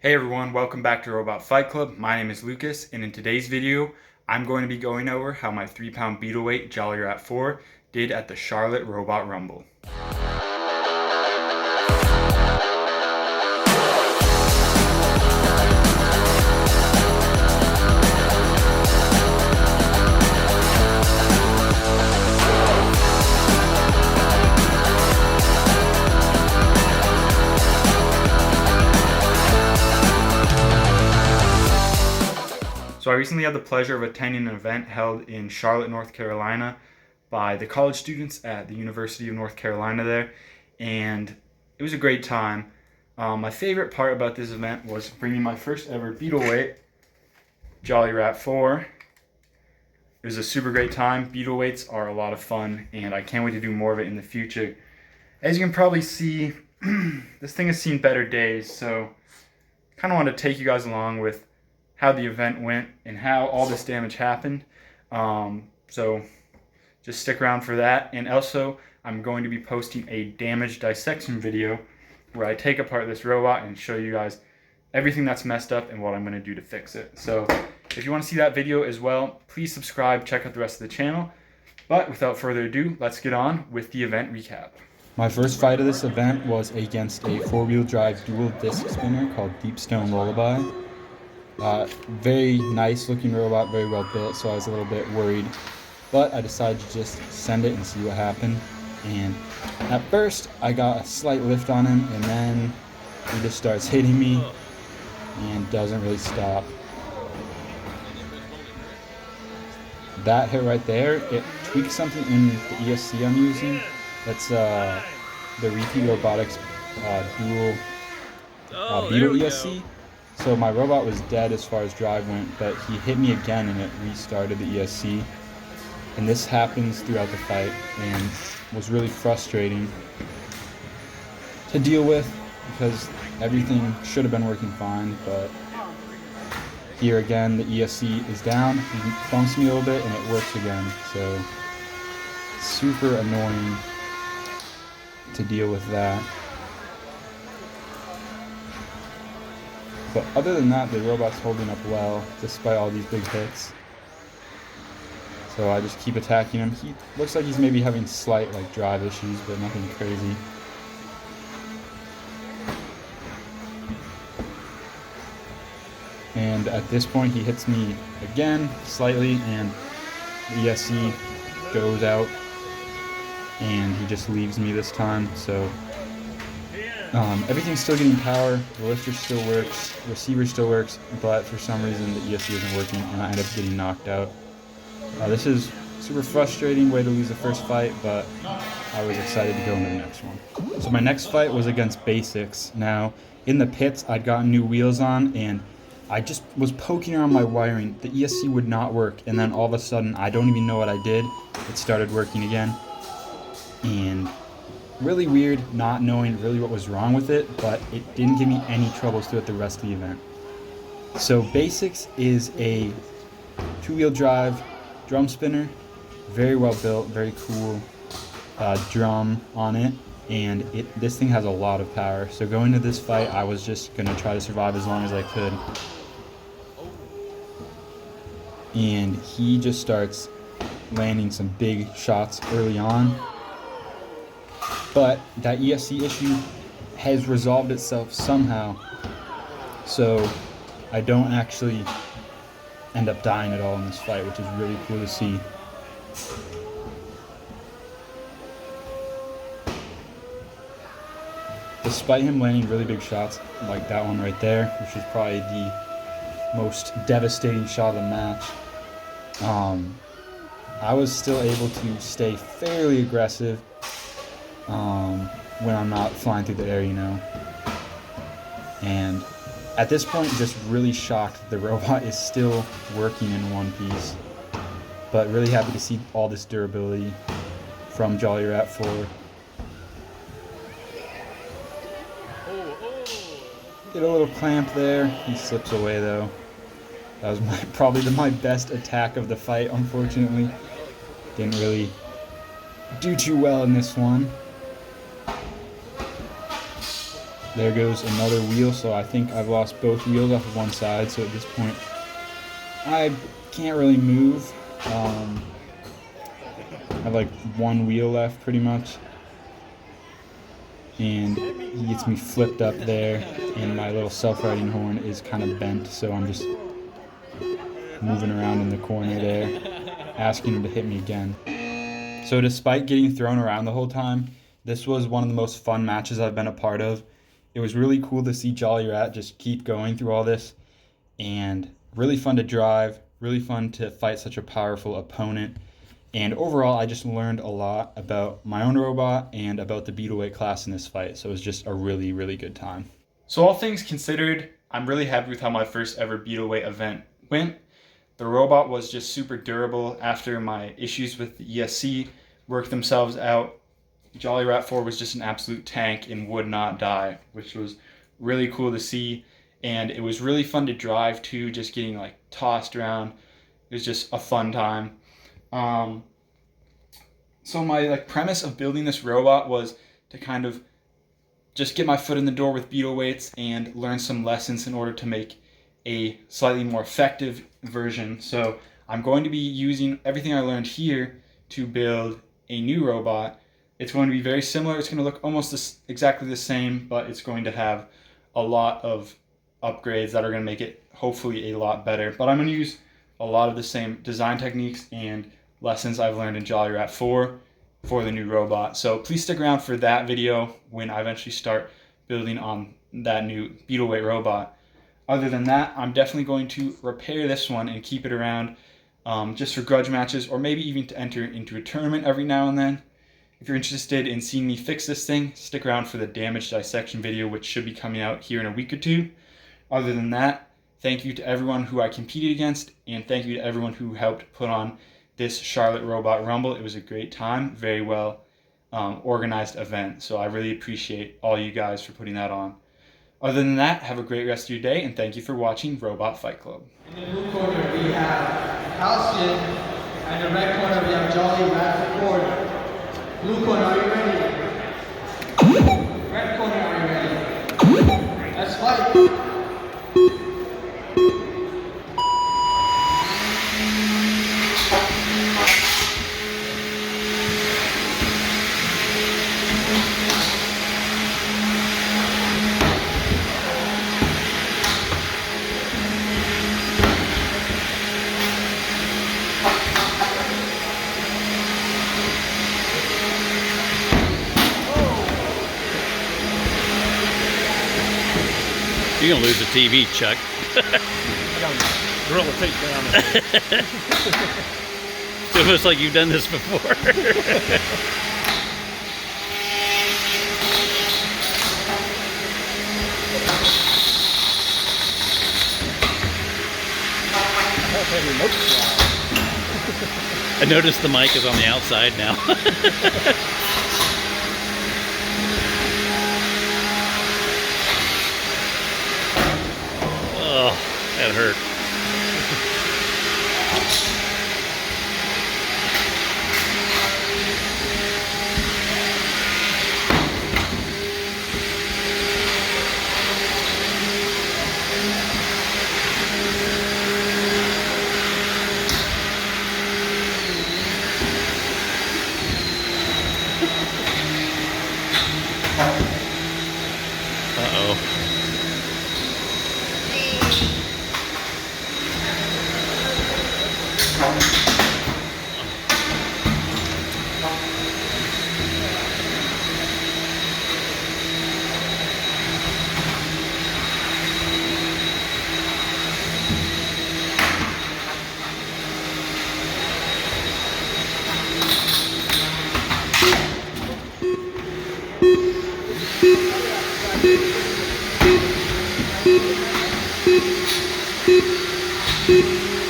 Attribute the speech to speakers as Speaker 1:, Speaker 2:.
Speaker 1: Hey everyone, welcome back to Robot Fight Club. My name is Lucas, and in today's video, I'm going to be going over how my 3-pound Beetleweight Jolly Rat 4 did at the Charlotte Robot Rumble. So I recently had the pleasure of attending an event held in Charlotte, North Carolina by the college students at the University of North Carolina there, and it was a great time. My favorite part about this event was bringing my first ever Beetleweight Jolly Rat 4. It was a super great time. Beetleweights are a lot of fun, and I can't wait to do more of it in the future. As you can probably see, this thing has seen better days, so kind of want to take you guys along with how the event went and how all this damage happened. So just stick around for that. And also, I'm going to be posting a damage dissection video where I take apart this robot and show you guys everything that's messed up and what I'm going to do to fix it. So if you want to see that video as well, please subscribe, check out the rest of the channel. But without further ado, let's get on with the event recap. My first fight of this event was against a 4-wheel drive dual disc spinner called Deepstone Lullaby. Very nice looking robot, very well built, so I was a little bit worried, but I decided to just send it and see what happened. And at first I got a slight lift on him, and then he just starts hitting me and doesn't really stop. That hit right there, it tweaked something in the ESC I'm using. That's the Repeat Robotics dual Beetle ESC. So my robot was dead as far as drive went, but he hit me again and it restarted the ESC. And this happens throughout the fight and was really frustrating to deal with because everything should have been working fine, but here again the ESC is down, he bumps me a little bit and it works again. So super annoying to deal with that. But other than that, the robot's holding up well, despite all these big hits. So I just keep attacking him. He looks like he's maybe having slight drive issues, but nothing crazy. And at this point, he hits me again, slightly, and the ESC goes out, and he just leaves me this time, so everything's still getting power, the lifter still works, the receiver still works, but for some reason the ESC isn't working and I end up getting knocked out. This is super frustrating way to lose the first fight, but I was excited to go into the next one. So my next fight was against Basics. Now, in the pits, I'd gotten new wheels on and I just was poking around my wiring. The ESC would not work, and then all of a sudden, I don't even know what I did, it started working again. And really weird not knowing really what was wrong with it, but it didn't give me any troubles throughout the rest of the event. So Basics is a 2-wheel drive drum spinner, very well built, very cool drum on it, and this thing has a lot of power. So going to this fight, I was just going to try to survive as long as I could. And he just starts landing some big shots early on. But that ESC issue has resolved itself somehow, so I don't actually end up dying at all in this fight, which is really cool to see. Despite him landing really big shots, like that one right there, which is probably the most devastating shot of the match, I was still able to stay fairly aggressive when I'm not flying through the air, you know. And at this point, just really shocked the robot is still working in one piece. But really happy to see all this durability from Jolly Rat 4. Get a little clamp there. He slips away though. That was probably my best attack of the fight, unfortunately. Didn't really do too well in this one. There goes another wheel, so I think I've lost both wheels off of one side, so at this point I can't really move. I have like one wheel left pretty much, and he gets me flipped up there, and my little self-riding horn is kind of bent, so I'm just moving around in the corner there, asking him to hit me again. So despite getting thrown around the whole time, this was one of the most fun matches I've been a part of. It was really cool to see Jolly Rat just keep going through all this, and really fun to drive, really fun to fight such a powerful opponent. And overall, I just learned a lot about my own robot and about the Beetleweight class in this fight. So it was just a really, really good time. So all things considered, I'm really happy with how my first ever Beetleweight event went. The robot was just super durable after my issues with the ESC worked themselves out. Jolly Rat 4 was just an absolute tank and would not die, which was really cool to see. And it was really fun to drive too, just getting like tossed around. It was just a fun time. So my premise of building this robot was to kind of just get my foot in the door with Beetleweights and learn some lessons in order to make a slightly more effective version. So I'm going to be using everything I learned here to build a new robot. It's going to be very similar. It's going to look almost exactly the same, but it's going to have a lot of upgrades that are going to make it hopefully a lot better. But I'm going to use a lot of the same design techniques and lessons I've learned in Jolly Rat 4 for the new robot. So please stick around for that video when I eventually start building on that new Beetleweight robot. Other than that, I'm definitely going to repair this one and keep it around just for grudge matches, or maybe even to enter into a tournament every now and then. If you're interested in seeing me fix this thing, stick around for the damage dissection video, which should be coming out here in a week or two. Other than that, thank you to everyone who I competed against, and thank you to everyone who helped put on this Charlotte Robot Rumble. It was a great time, very well organized event, so I really appreciate all you guys for putting that on. Other than that, have a great rest of your day, and thank you for watching Robot Fight Club.
Speaker 2: In the blue corner we have Halcyon, and in the red corner we have Jolly Rat Ford. Blue corner, are you ready? Red corner, are you ready? Let's fight!
Speaker 3: You're gonna lose the TV, Chuck.
Speaker 4: I gotta drill the tape down.
Speaker 3: It's almost like you've done this before. I noticed the mic is on the outside now. Oh, that hurt. Uh-oh. Beep.